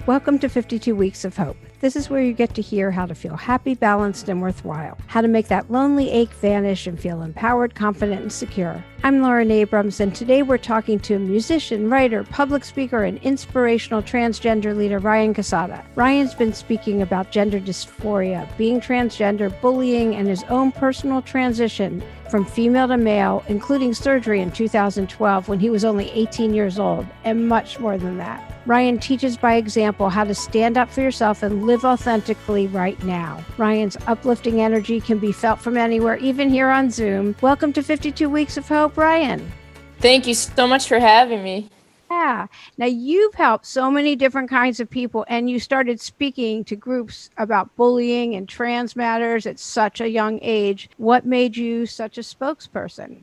Welcome to 52 Weeks of Hope. This is where you get to hear how to feel happy, balanced, and worthwhile, how to make that lonely ache vanish and feel empowered, confident, and secure. I'm Lauren Abrams, and today we're talking to musician, writer, public speaker, and inspirational transgender leader Ryan Cassata. Ryan's been speaking about gender dysphoria, being transgender, bullying, and his own personal transition from female to male, including surgery in 2012 when he was only 18 years old, and much more than that. Ryan teaches by example how to stand up for yourself and live authentically right now. Ryan's uplifting energy can be felt from anywhere, even here on Zoom. Welcome to 52 Weeks of Hope, Ryan. Thank you so much for having me. Yeah. Now, you've helped so many different kinds of people, and you started speaking to groups about bullying and trans matters at such a young age. What made you such a spokesperson?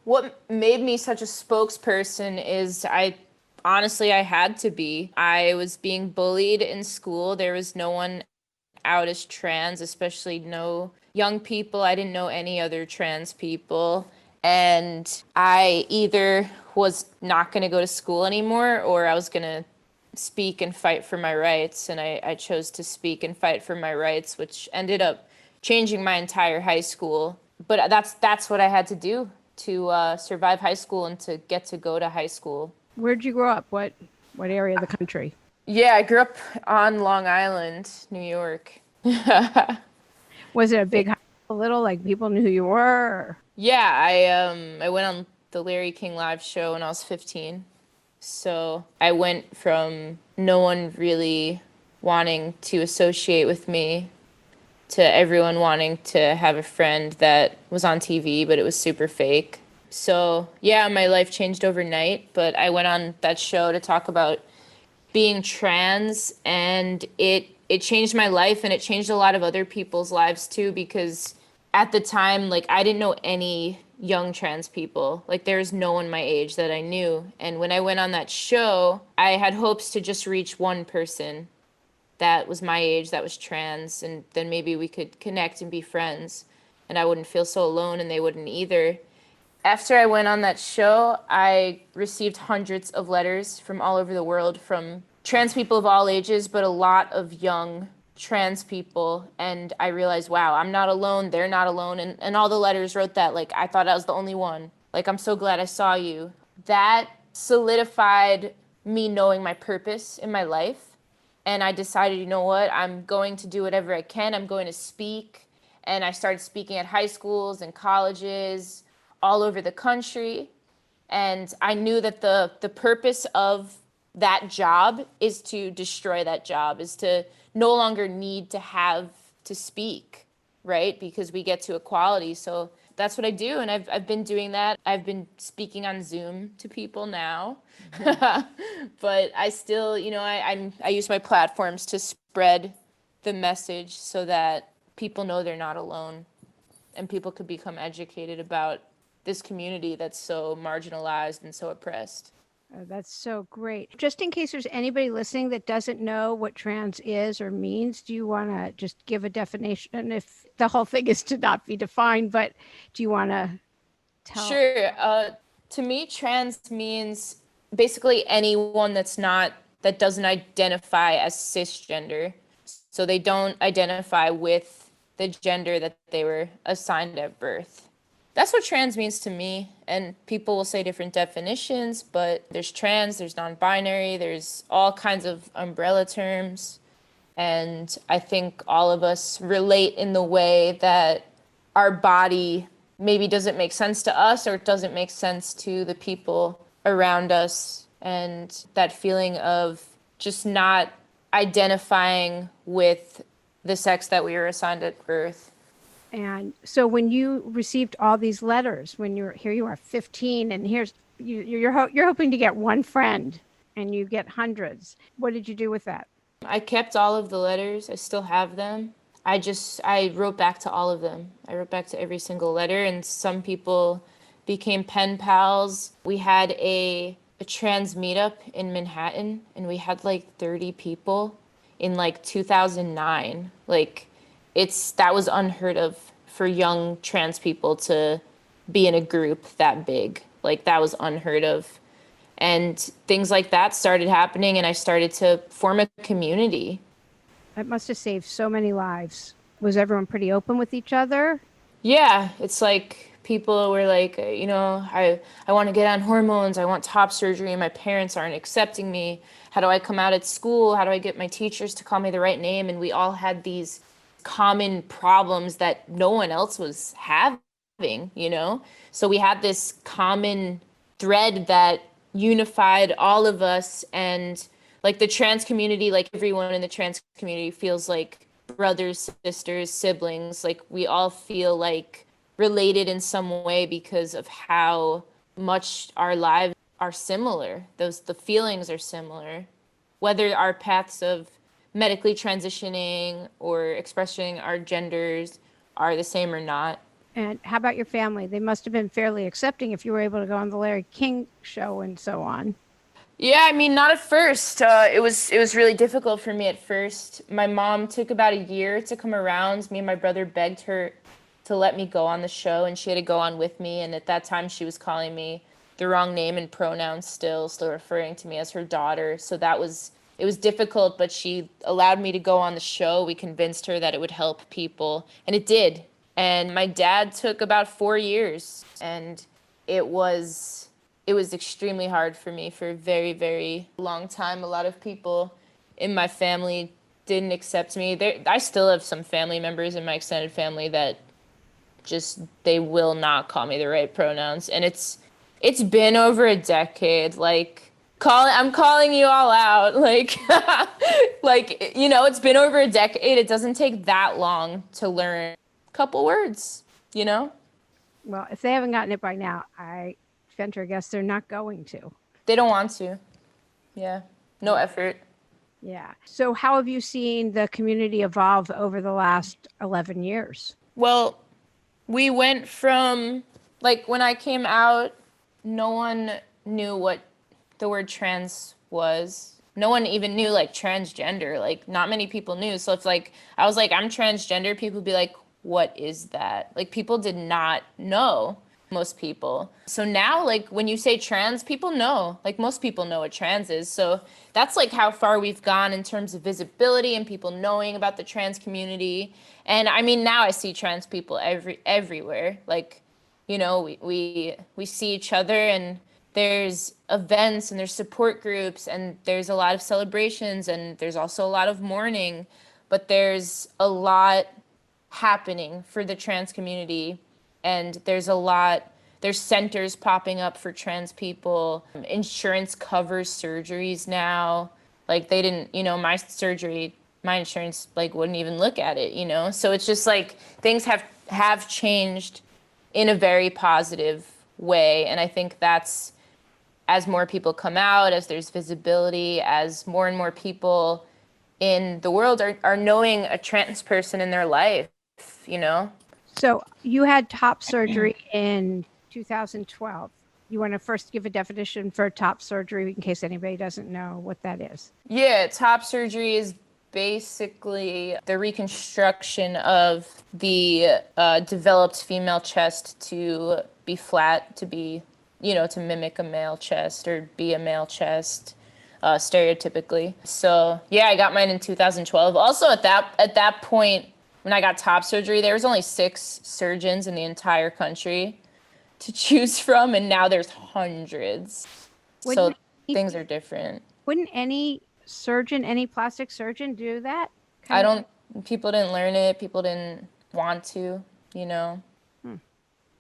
What made me such a spokesperson is honestly, I had to be. I was being bullied in school. There was no one out as trans, especially no young people. I didn't know any other trans people. And I either was not going to go to school anymore or I was going to speak and fight for my rights. And I chose to speak and fight for my rights, which ended up changing my entire high school. But that's what I had to do to survive high school and to get to go to high school. Where'd you grow up? What area of the country? Yeah, I grew up on Long Island, New York. Was it a big, a little, like people knew who you were? Or? Yeah, I went on the Larry King Live show when I was 15. So I went from no one really wanting to associate with me to everyone wanting to have a friend that was on TV, but it was super fake. So yeah, my life changed overnight, but I went on that show to talk about being trans, and it changed my life, and it changed a lot of other people's lives too, because at the time, like, I didn't know any young trans people. Like, there was no one my age that I knew. And when I went on that show, I had hopes to just reach one person that was my age, that was trans, and then maybe we could connect and be friends, and I wouldn't feel so alone and they wouldn't either. After I went on that show, I received hundreds of letters from all over the world from trans people of all ages, but a lot of young trans people. And I realized, wow, I'm not alone. They're not alone. And all the letters wrote that, like, I thought I was the only one. Like, I'm so glad I saw you. That solidified me knowing my purpose in my life. And I decided, you know what, I'm going to do whatever I can. I'm going to speak. And I started speaking at high schools and colleges all over the country. And I knew that the purpose of that job is to destroy that job, is to no longer need to have to speak, right? Because we get to equality. So that's what I do. And I've been doing that. I've been speaking on Zoom to people now. But I still, I use my platforms to spread the message so that people know they're not alone and people could become educated about this community that's so marginalized and so oppressed. That's so great. Just in case there's anybody listening that doesn't know what trans is or means, do you want to just give a definition? If the whole thing is to not be defined, but do you want to tell? Sure. To me, trans means basically anyone that doesn't identify as cisgender. So they don't identify with the gender that they were assigned at birth. That's what trans means to me, and people will say different definitions, but there's trans, there's non-binary, there's all kinds of umbrella terms, and I think all of us relate in the way that our body maybe doesn't make sense to us or it doesn't make sense to the people around us, and that feeling of just not identifying with the sex that we were assigned at birth. And so when you received all these letters, when you are 15, and you're hoping to get one friend, and you get hundreds. What did you do with that? I kept all of the letters. I still have them. I wrote back to all of them. I wrote back to every single letter, and some people became pen pals. We had a trans meetup in Manhattan, and we had like 30 people in like 2009. Like, that was unheard of for young trans people to be in a group that big. Like, that was unheard of. And things like that started happening, and I started to form a community. It must have saved so many lives. Was everyone pretty open with each other? Yeah, it's like people were like, I want to get on hormones, I want top surgery, and my parents aren't accepting me. How do I come out at school? How do I get my teachers to call me the right name? And we all had these common problems that no one else was having. So we had this common thread that unified all of us, and like the trans community, like everyone in the trans community feels like brothers, sisters, siblings. Like we all feel like related in some way because of how much our lives are similar. The feelings are similar. Whether our paths of medically transitioning or expressing our genders are the same or not. And how about your family? They must have been fairly accepting if you were able to go on the Larry King show and so on. Yeah, I mean, not at first. It was really difficult for me at first. My mom took about a year to come around. Me and my brother begged her to let me go on the show, and she had to go on with me. And at that time, she was calling me the wrong name and pronouns still referring to me as her daughter. So it was difficult, but she allowed me to go on the show. We convinced her that it would help people, and it did. And my dad took about 4 years, and it was it was extremely hard for me for a very, very long time. A lot of people in my family didn't accept me. I still have some family members in my extended family that just they will not call me the right pronouns, and it's been over a decade. Like I'm calling you all out. Like it's been over a decade. It doesn't take that long to learn a couple words. Well, if they haven't gotten it by now, I venture a guess they're not going to. They don't want to. Yeah. No effort. Yeah. So, how have you seen the community evolve over the last 11 years? Well, we went from, like, when I came out, no one knew what the word trans was. No one even knew, like, transgender. Like, not many people knew. So it's like, I was like, I'm transgender. People would be like, what is that? Like, people did not know, most people. So now, like, when you say trans, people know. Like, most people know what trans is. So that's, like, how far we've gone in terms of visibility and people knowing about the trans community. And I mean, now I see trans people everywhere. Like, we see each other, and there's events and there's support groups and there's a lot of celebrations and there's also a lot of mourning, but there's a lot happening for the trans community, and there's centers popping up for trans people. Insurance covers surgeries now. Like, they didn't, my surgery, my insurance like wouldn't even look at it. So it's just like things have changed in a very positive way. And I think that's, as more people come out, as there's visibility, as more and more people in the world are knowing a trans person in their life. So, you had top surgery in 2012. You want to first give a definition for top surgery in case anybody doesn't know what that is? Yeah, top surgery is basically the reconstruction of the developed female chest to be flat, to be, to mimic a male chest or be a male chest, stereotypically. So yeah, I got mine in 2012. Also, at that point, when I got top surgery, there was only 6 surgeons in the entire country to choose from, and now there's hundreds. So things are different. Wouldn't any surgeon, any plastic surgeon do that? People didn't learn it. People didn't want to.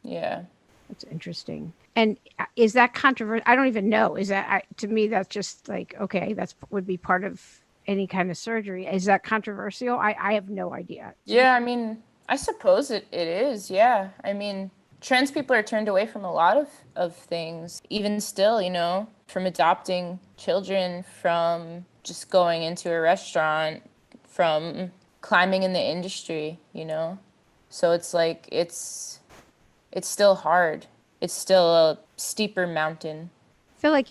Yeah. That's interesting. And is that controversial? I don't even know. Is that, to me, that's just like, okay, would be part of any kind of surgery. Is that controversial? I have no idea. Yeah, I mean, I suppose it is. Yeah. I mean, trans people are turned away from a lot of things, even still, from adopting children, from just going into a restaurant, from climbing in the industry. So it's like, it's still hard. It's still a steeper mountain. I feel like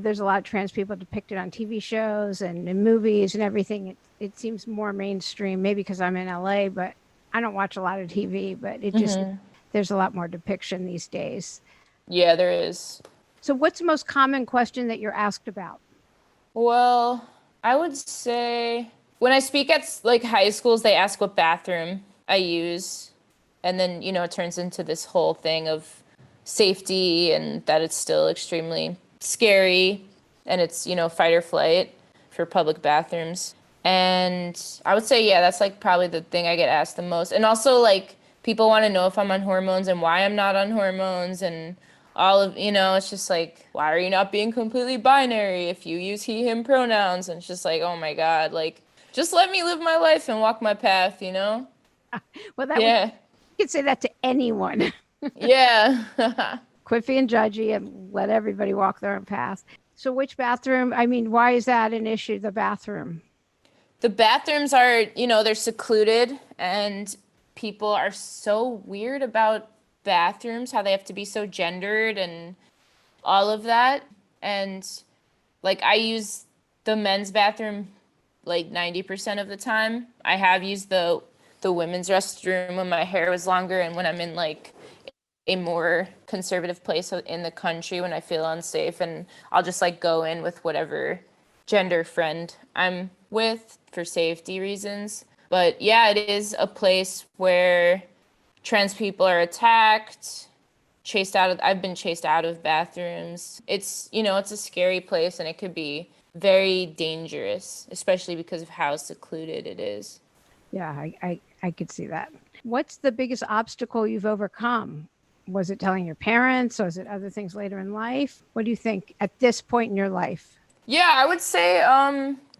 there's a lot of trans people depicted on TV shows and in movies and everything. It seems more mainstream, maybe because I'm in LA, but I don't watch a lot of TV, but it just, there's a lot more depiction these days. Yeah, there is. So what's the most common question that you're asked about? Well, I would say when I speak at like high schools, they ask what bathroom I use. And then, it turns into this whole thing of safety and that it's still extremely scary and it's, fight or flight for public bathrooms. And I would say, yeah, that's like probably the thing I get asked the most. And also like people want to know if I'm on hormones and why I'm not on hormones and all of, it's just like, why are you not being completely binary if you use he, him pronouns? And it's just like, oh my God, like just let me live my life and walk my path, you know? Well, that would Yeah. you could say that to anyone. Yeah. Quit being judgy and let everybody walk their own path. So which bathroom? I mean, why is that an issue, the bathroom? The bathrooms are, they're secluded and people are so weird about bathrooms, how they have to be so gendered and all of that. And like I use the men's bathroom like 90% of the time. I have used the women's restroom when my hair was longer and when I'm in like a more conservative place in the country when I feel unsafe, and I'll just like go in with whatever gender friend I'm with for safety reasons. But yeah, it is a place where trans people are attacked, I've been chased out of bathrooms. It's a scary place and it could be very dangerous, especially because of how secluded it is. Yeah, I could see that. What's the biggest obstacle you've overcome? Was it telling your parents, or was it other things later in life? What do you think at this point in your life? Yeah, I would say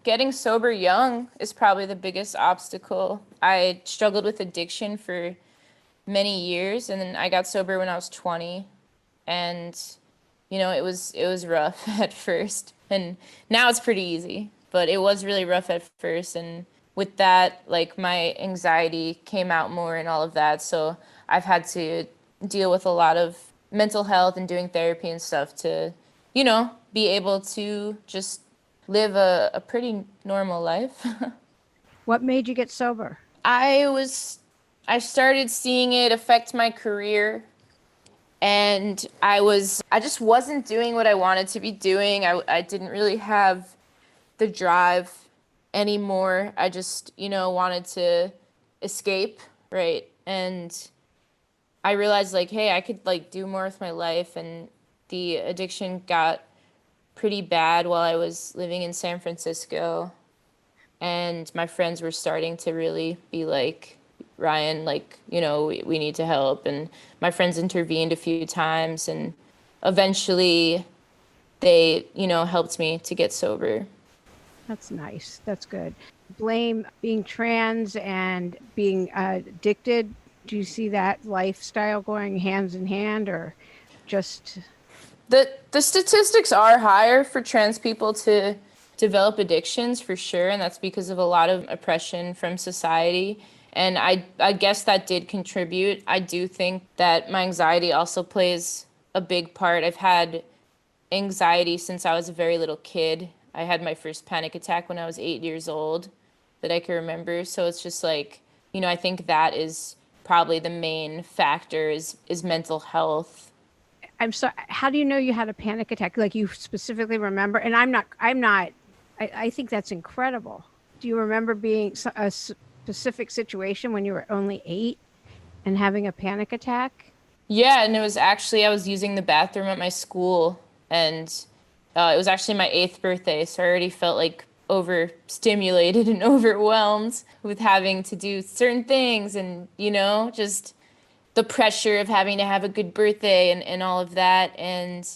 getting sober young is probably the biggest obstacle. I struggled with addiction for many years and then I got sober when I was 20, and it was rough at first. And now it's pretty easy, but it was really rough at first, and with that like my anxiety came out more and all of that. So I've had to deal with a lot of mental health and doing therapy and stuff to, be able to just live a pretty normal life. What made you get sober? I was, I started seeing it affect my career, and I just wasn't doing what I wanted to be doing. I didn't really have the drive anymore. I just, wanted to escape, right? And I realized like, hey, I could like do more with my life, and the addiction got pretty bad while I was living in San Francisco, and my friends were starting to really be like, Ryan, like, we need to help. And my friends intervened a few times, and eventually they, helped me to get sober. That's nice. That's good. Blame being trans and being addicted. Do you see that lifestyle going hands in hand, or just The statistics are higher for trans people to develop addictions for sure, and that's because of a lot of oppression from society. And I guess that did contribute. I do think that my anxiety also plays a big part. I've had anxiety since I was a very little kid. I had my first panic attack when I was 8 years old that I can remember. So it's just like, I think that is probably the main factor is mental health. I'm sorry, how do you know you had a panic attack? Like you specifically remember? And I think that's incredible. Do you remember being a specific situation when you were only 8 and having a panic attack? Yeah, and it was actually, I was using the bathroom at my school, and it was actually my eighth birthday, so I already felt like overstimulated and overwhelmed with having to do certain things and, just the pressure of having to have a good birthday and all of that. And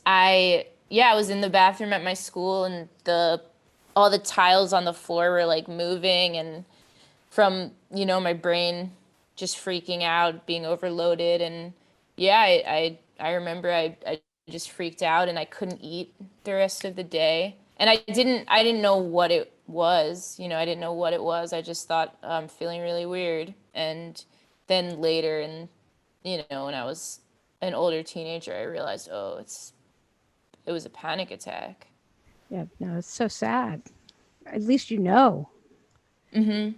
I was in the bathroom at my school, and all the tiles on the floor were like moving, and from, my brain just freaking out, being overloaded. And yeah, I remember I just freaked out and I couldn't eat the rest of the day. And I didn't know what it was. I didn't know what it was. I just thought I'm feeling really weird. And then later, and when I was an older teenager, I realized, oh, it was a panic attack. Yeah, no, it's so sad. At least you know. Mm-hmm.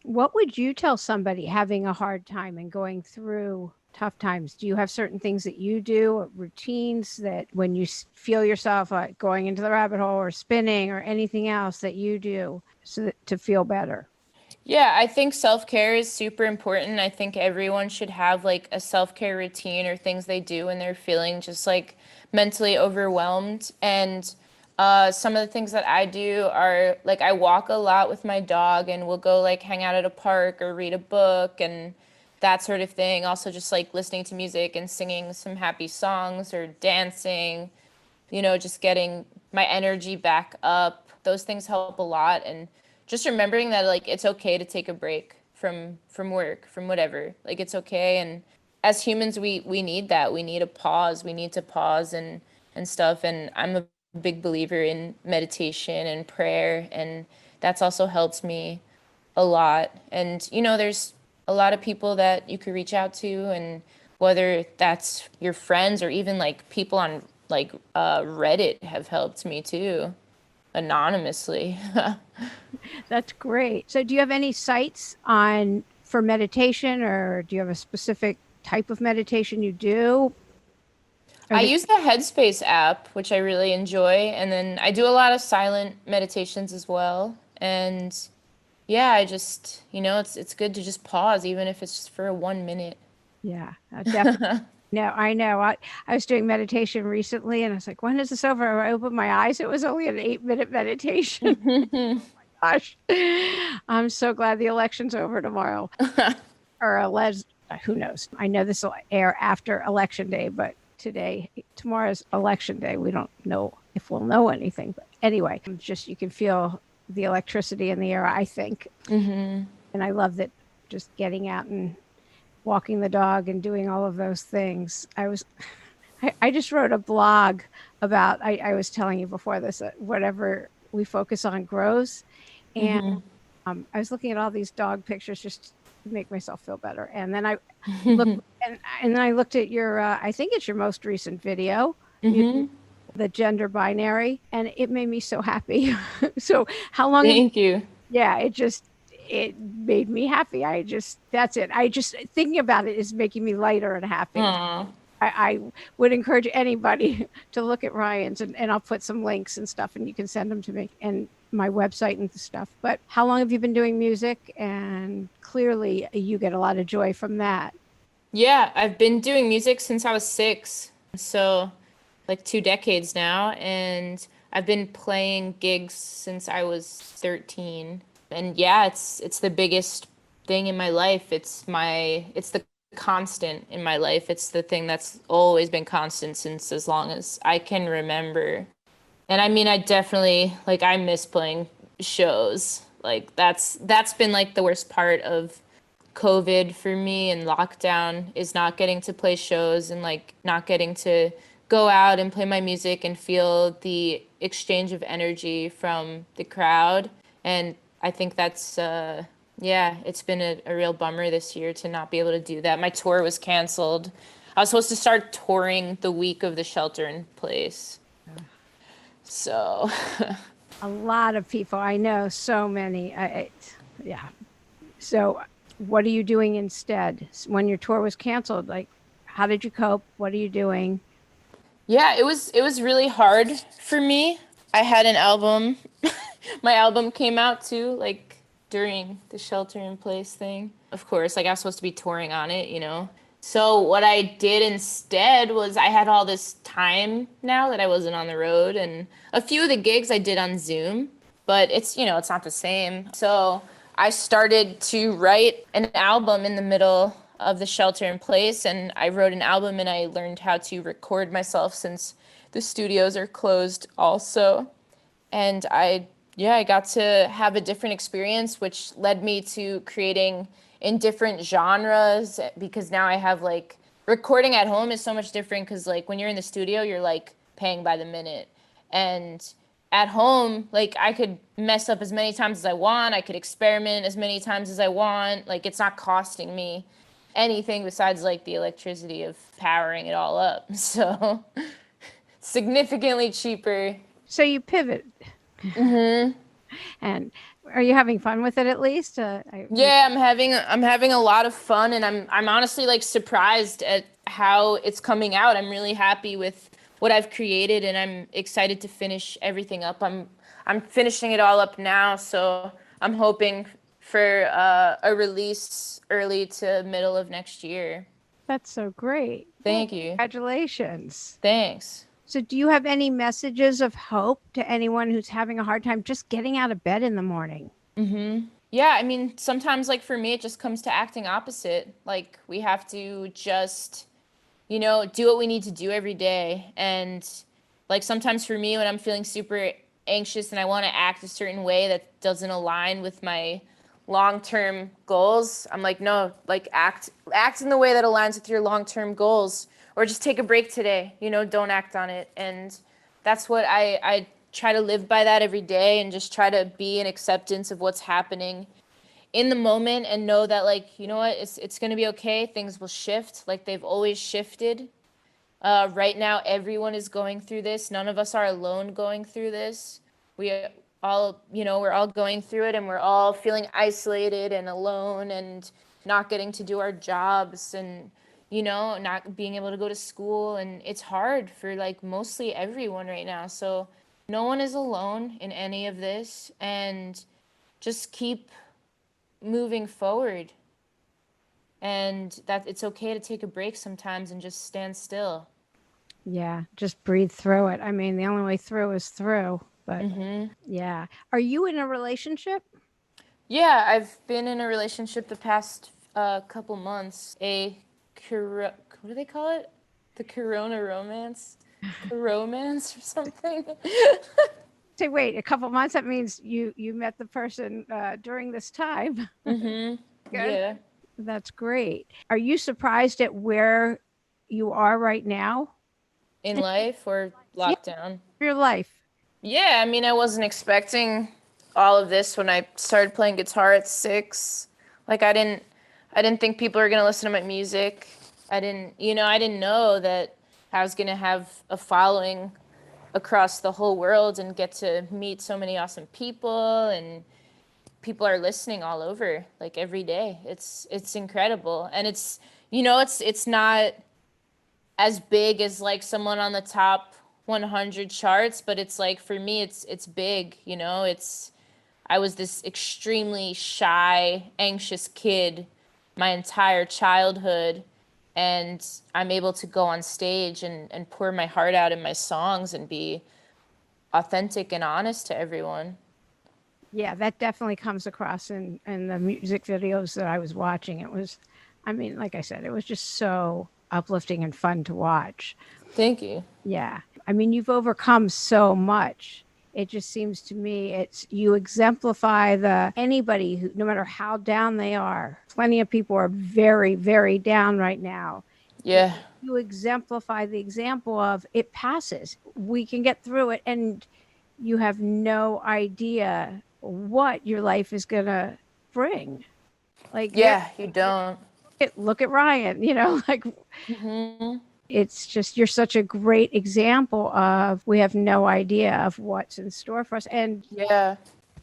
What would you tell somebody having a hard time and going through tough times, do you have certain things that you do, or routines that when you feel yourself like going into the rabbit hole or spinning or anything else that you do so that, to feel better? Yeah, I think self-care is super important. I think everyone should have like a self-care routine or things they do when they're feeling just like mentally overwhelmed. And some of the things that I do are like I walk a lot with my dog and we'll go like hang out at a park or read a book and that sort of thing. Also just like listening to music and singing some happy songs or dancing, just getting my energy back up. Those things help a lot. And just remembering that like it's okay to take a break from work, from whatever. Like it's okay. And as humans, we need that. We need a pause. We need to pause and stuff. And I'm a big believer in meditation and prayer, and that's also helped me a lot. And there's a lot of people that you could reach out to, and whether that's your friends or even like people on like Reddit have helped me too, anonymously. That's great. So do you have any sites on for meditation, or do you have a specific type of meditation you do? Are I they use the Headspace app, which I really enjoy, and then I do a lot of silent meditations as well. And yeah, I just, it's good to just pause, even if it's just for 1 minute. yeah, definitely. No, I know. I was doing meditation recently and I was like, when is this over? I opened my eyes. It was only an 8-minute meditation. Gosh, I'm so glad the election's over tomorrow. Or who knows? I know this will air after election day, but tomorrow's election day. We don't know if we'll know anything. But anyway, just you can feel the electricity in the air, I think. Hmm. And I love that just getting out and walking the dog and doing all of those things. I just wrote a blog about, I was telling you before this, whatever we focus on grows. And Hmm. I was looking at all these dog pictures just to make myself feel better. And then I looked and then I looked at your, I think it's your most recent video, Hmm. the gender binary, and it made me so happy. So how long have you, Thank you. yeah, it made me happy. That's it. I just thinking about it is making me lighter and happy. Aw. I would encourage anybody to look at Ryan's, and I'll put some links and stuff and you can send them to me and my website and stuff. But how long have you been doing music? And clearly you get a lot of joy from that. Yeah, I've been doing music since I was 6, so like 2 decades now, and I've been playing gigs since I was 13. And yeah, it's the biggest thing in my life. It's the constant in my life. It's the thing that's always been constant since as long as I can remember. And I mean, I definitely like I miss playing shows. Like that's been like the worst part of COVID for me and lockdown is not getting to play shows and like not getting to go out and play my music and feel the exchange of energy from the crowd. And I think that's yeah, it's been a real bummer this year to not be able to do that. My tour was canceled. I was supposed to start touring the week of the shelter in place. So, A lot of people, I know so many. Yeah. So what are you doing instead when your tour was canceled? Like, how did you cope? What are you doing? yeah, it was really hard for me. I had an album. My album came out too, like during the shelter in place thing. Of course, like I was supposed to be touring on it. So what I did instead was I had all this time now that I wasn't on the road, and a few of the gigs I did on Zoom, but it's not the same. So I started to write an album in the middle of the shelter in place, and I wrote an album and I learned how to record myself since the studios are closed also. And yeah, I got to have a different experience, which led me to creating in different genres because now I have like recording at home is so much different because like when you're in the studio, you're like paying by the minute. And at home, like I could mess up as many times as I want. I could experiment as many times as I want. Like it's not costing me anything besides like the electricity of powering it all up. So significantly cheaper. So you pivot. Hmm. And Are you having fun with it at least? Yeah, I'm having a lot of fun, and I'm honestly like surprised at how it's coming out. I'm really happy with what I've created, and I'm excited to finish everything up. I'm finishing it all up now, so I'm hoping for a release early to middle of next year. That's so great. Well, Thank you. congratulations. Thanks. So, do you have any messages of hope to anyone who's having a hard time just getting out of bed in the morning? Yeah, I mean, sometimes like for me, it just comes to acting opposite. Like we have to just do what we need to do every day. And like sometimes for me, when I'm feeling super anxious and I want to act a certain way that doesn't align with my long-term goals, I'm like, no, like act in the way that aligns with your long-term goals, or just take a break today, don't act on it. And that's what I try to live by that every day, and just try to be in acceptance of what's happening in the moment, and know that, like, you know what, it's going to be okay. Things will shift like they've always shifted. Right now everyone is going through this. None of us are alone going through this. We're all going through it, and we're all feeling isolated and alone, and not getting to do our jobs, and not being able to go to school, and it's hard for like mostly everyone right now. So no one is alone in any of this, and just keep moving forward, and that it's okay to take a break sometimes and just stand still. Yeah, just breathe through it. I mean, the only way through is through. But yeah. Are you in a relationship? Yeah, I've been in a relationship the past couple months. What do they call it? The Corona romance? Coromance or something? Say, wait, a couple months? That means you met the person during this time. Good. Yeah. That's great. Are you surprised at where you are right now? In life or Yeah, lockdown? your life. Yeah, I mean, I wasn't expecting all of this when I started playing guitar at 6. Like I didn't think people were gonna listen to my music. I didn't know that I was gonna have a following across the whole world and get to meet so many awesome people, and people are listening all over, like every day. It's incredible. And it's not as big as like someone on the top 100 charts, but it's like for me it's big, it's I was this extremely shy, anxious kid my entire childhood, and I'm able to go on stage and pour my heart out in my songs and be authentic and honest to everyone. Yeah, that definitely comes across in the music videos that I was watching. It was, I mean, like I said, it was just so uplifting and fun to watch. Thank you. Yeah. I mean, you've overcome so much. It just seems to me it's you exemplify the anybody who, no matter how down they are, plenty of people are very, very down right now. Yeah. You exemplify the example of it passes. We can get through it, and you have no idea what your life is going to bring. Like you're Yeah, you don't. look at Ryan, like Hmm. it's just you're such a great example of we have no idea of what's in store for us. And Yeah,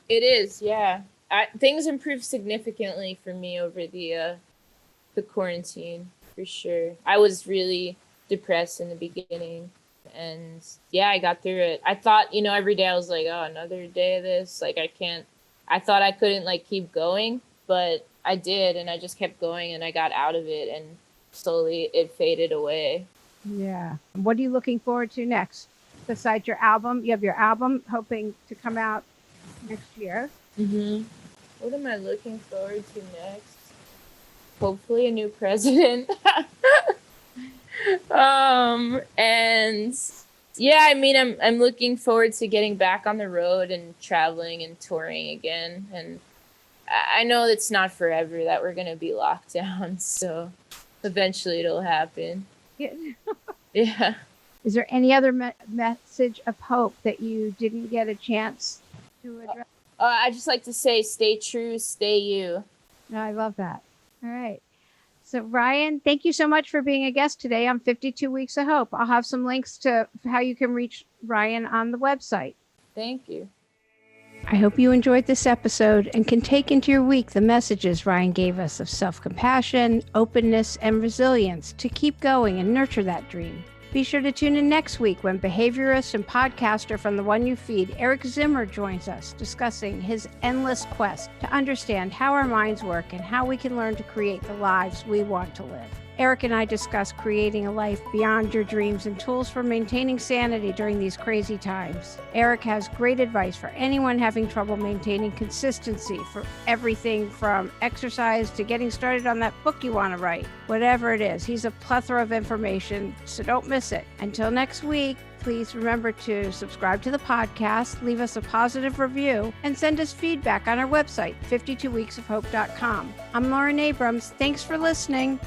it is. Yeah, things improved significantly for me over the quarantine, for sure. I was really depressed in the beginning, and yeah, I got through it. I thought, every day I was like, oh, another day of this. Like I can't. I thought I couldn't like keep going, but I did, and I just kept going, and I got out of it, and slowly it faded away. yeah, what are you looking forward to next? Besides your album, you have your album hoping to come out next year. What am I looking forward to next? Hopefully a new president. And yeah, I mean, I'm looking forward to getting back on the road and traveling and touring again. And I know it's not forever that we're gonna be locked down, so eventually it'll happen. Yeah. Yeah. Is there any other message of hope that you didn't get a chance to address? I just like to say, stay true, stay you. No, I love that. All right. So, Ryan, thank you so much for being a guest today on 52 Weeks of Hope. I'll have some links to how you can reach Ryan on the website. Thank you. I hope you enjoyed this episode and can take into your week the messages Ryan gave us of self-compassion, openness, and resilience to keep going and nurture that dream. Be sure to tune in next week when behaviorist and podcaster from The One You Feed, Eric Zimmer, joins us discussing his endless quest to understand how our minds work and how we can learn to create the lives we want to live. Eric and I discuss creating a life beyond your dreams and tools for maintaining sanity during these crazy times. Eric has great advice for anyone having trouble maintaining consistency for everything from exercise to getting started on that book you want to write. Whatever it is, he's a plethora of information, so don't miss it. Until next week, please remember to subscribe to the podcast, leave us a positive review, and send us feedback on our website, 52weeksofhope.com. I'm Lauren Abrams. Thanks for listening.